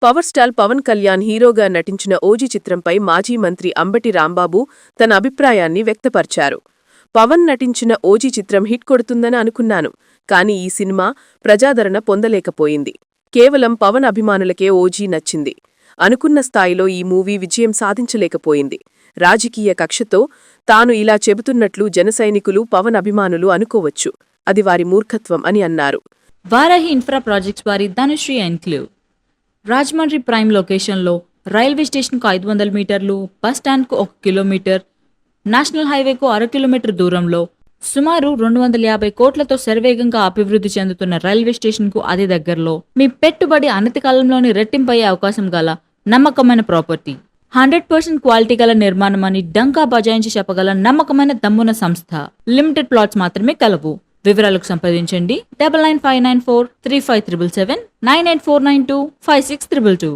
Power star Pawan Kalyan హీరోగా నటించిన OG చిత్రంపై మాజీ మంత్రి అంబటి రాంబాబు తన అభిప్రాయాన్ని వ్యక్తపరిచారు. పవన్ నటించిన ఓజీ చిత్రం హిట్ కొడుతుందని అనుకున్నాను. కానీ ఈ సినిమా ప్రజాదరణ పొందలేకపోయింది. కేవలం పవన్ అభిమానులకే ఓజీ నచ్చింది. అనుకున్న స్థాయిలో ఈ మూవీ విజయం సాధించలేకపోయింది. రాజకీయ కక్షతో తాను ఇలా చెబుతున్నట్లు జనసైనికులు పవన్ అభిమానులు అనుకోవచ్చు. అది వారి మూర్ఖత్వం అని అన్నారు. వారాహి ఇన్ఫ్రా ప్రాజెక్ట్స్ వారి ధనుశ్రీ ఎన్క్లేవ్ రాజమండ్రి ప్రైమ్ లొకేషన్లో రైల్వే స్టేషన్కు 500 మీటర్లు, బస్ స్టాండ్కు 1 కిలోమీటర్, నేషనల్ హైవేకు 1/2 కిలోమీటర్ దూరంలో సుమారు 250 కోట్లతో శరవేగంగా అభివృద్ధి చెందుతున్న రైల్వే స్టేషన్కు అతి దగ్గరలో మీ పెట్టుబడి అనతి కాలంలోనే రెట్టింపయ్యే అవకాశం గల నమ్మకమైన ప్రాపర్టీ. 100% క్వాలిటీ గల నిర్మాణం అని డంకా బజాయించి చెప్పగల నమ్మకమైన దమ్మున సంస్థ. లిమిటెడ్ ప్లాట్స్ మాత్రమే కలవు. వివరాలకు సంప్రదించండి 9959435377 984925622.